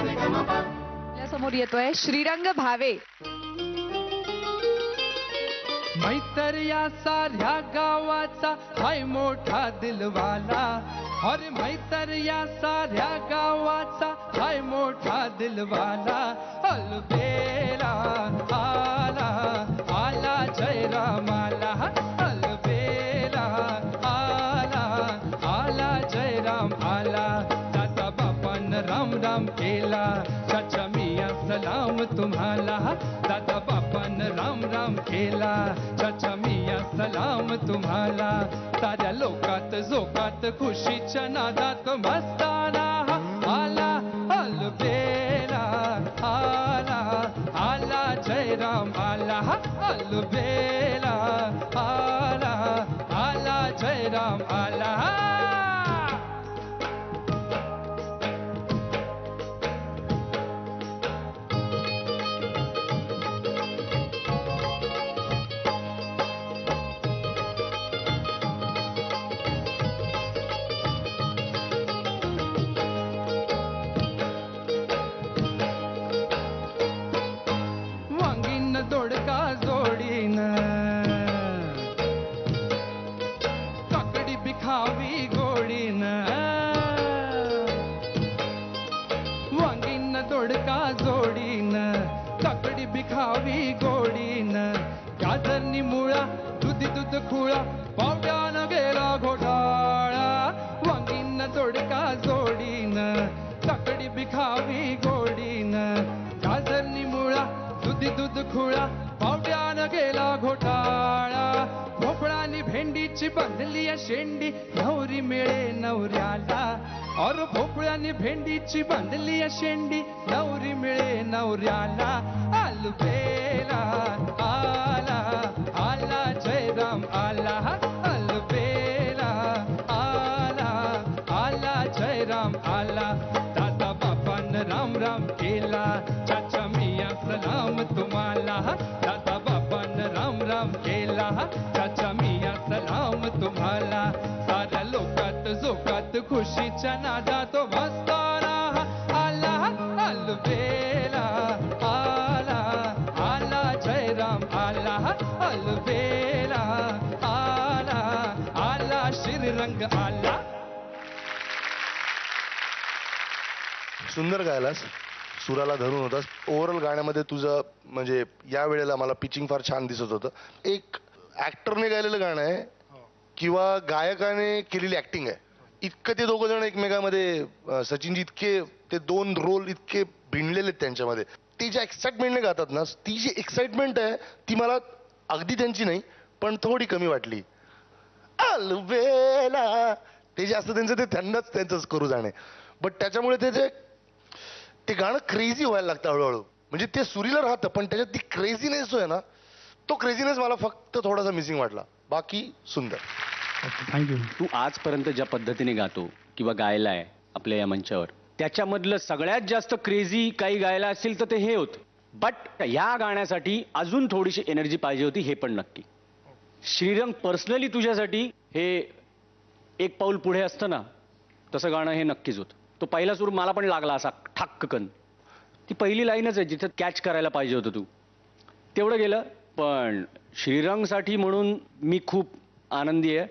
आपल्या समोर येतोय श्रीरंग भावे. मैतरिया साऱ्या गावाचा हाय मोठा दिलवाला. अरे मैतरिया साऱ्या गावाचा हाय मोठा दिलवाला. अलबेला आला आला जयरामाला. अलबेला आला आला जयराम आला. दादा बापान राम राम केला. चाचा मिया सलाम तुम्हाला. दादा बापान राम राम केला. चाचा मिया सलाम तुम्हाला. साऱ्या लोकात जोकात खुशीच्या नादात मस्ताना आला. अलबेला आला आला जयराम आला. अलबेला आला आला जयराम आला. दोडका जोडीन काकडी बिखावी गोडीन. वांगीन दोडका जोडीन काकडी बिखावी गोडीन. गाजरनी मुळा दुधी दूध खुळा पावट्यानं गेला घोटाळा. वांगीन दोडका जोडीन काकडी बिखावी गोडीन. गाजरनी मुळा दुधी दूध खुळा पावट्यानं गेला घोटाळा. भोपळानी भेंडीची बांधली शेंडी नवरी मिळे नवऱ्याला. और भोपळ्यानी भेंडीची बांधली शेंडी नवरी मिळे नवऱ्याला. अलबेला आला आला जयराम आला. अलबेला आला आला जयराम आला. दादा बापान राम राम केला. चाचा मिया सलाम तुम्हाला. दादा बापान राम राम केला. चाचा मिया सलाम तुम्हाला. साऱ्या लोकात जोकात खुशीच्या नादात मस्ताना आला. अलबेला आला आला जयराम आला. अलबेला आला आला श्रीरंग आला. सुंदर गायलास. सुराला धरून होतास. ओव्हरऑल गाण्यामध्ये तुझं म्हणजे या वेळेला मला पिचिंग फार छान दिसत होतं. एक ऍक्टरने गायलेलं गाणं आहे किंवा गायकाने केलेली ऍक्टिंग आहे. इतकं ते दोघं जण एकमेकामध्ये सचिनजी इतके ते दोन रोल इतके भिनलेले आहेत त्यांच्यामध्ये. ती ज्या एक्साइटमेंटने गातात ना ती जी एक्साइटमेंट आहे ती मला अगदी त्यांची नाही पण थोडी कमी वाटली. अलबेला ते जे असतं त्यांचं ते त्यांचंच करू जाणे. बट त्याच्यामुळे ते गाणं क्रेझी व्हायला लागतं हळूहळू. म्हणजे ते सुरीला राहतं पण त्याच्यात ती क्रेझीनेस जो आहे ना तो क्रेझीनेस मला फक्त थोडासा मिसिंग वाटला. बाकी सुंदर. थँक्यू. तू आजपर्यंत ज्या पद्धतीने गातो किंवा गायलाय आपल्या या मंचावर त्याच्यामधलं सगळ्यात जास्त क्रेझी काही गायला असेल तर ते हे होतं. बट या गाण्यासाठी अजून थोडीशी एनर्जी पाहिजे होती हे पण नक्की. श्रीरंग पर्सनली तुझ्यासाठी हे एक पाऊल पुढे असतं ना तसं गाणं हे नक्कीच होतं. तो पहिला सूर मला पण लागला असा ठाक्कन. ती पहिली लाईनच आहे जिथं कॅच करायला पाहिजे होतं तू. तेवढं गेलं. पण श्रीरंगसाठी म्हणून मी खूप आनंदी आहे.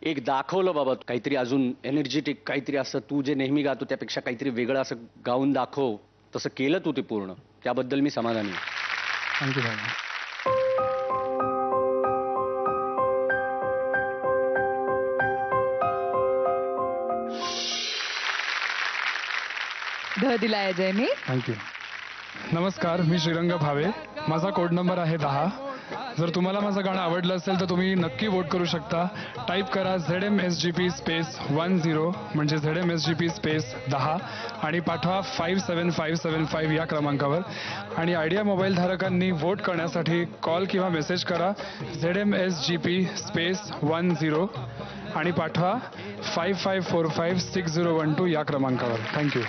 एक दाखवलं बाबा काहीतरी अजून एनर्जेटिक काहीतरी असं तू जे नेहमी गातो त्यापेक्षा काहीतरी वेगळं असं गाऊन दाखव. तसं केलं तू ते पूर्ण. त्याबद्दल मी समाधानी आहे. थँक्यू दादा. ध दिलाय अजयने. थँक्यू. नमस्कार, मी श्रीरंग भावे. माझा कोड नंबर आहे 10. जर तुम्हाला माझं गाणं आवडलं असेल तर तुम्ही नक्की वोट करू शकता. टाईप करा ZMSGP स्पेस 10 म्हणजे ZMSGP स्पेस 10 आणि पाठवा 57575 या क्रमांकावर. आणि आयडिया मोबाईल धारकांनी वोट करण्यासाठी कॉल किंवा मेसेज करा ZMSGP स्पेस 10 आणि पाठवा 55456012 या क्रमांकावर. थँक्यू.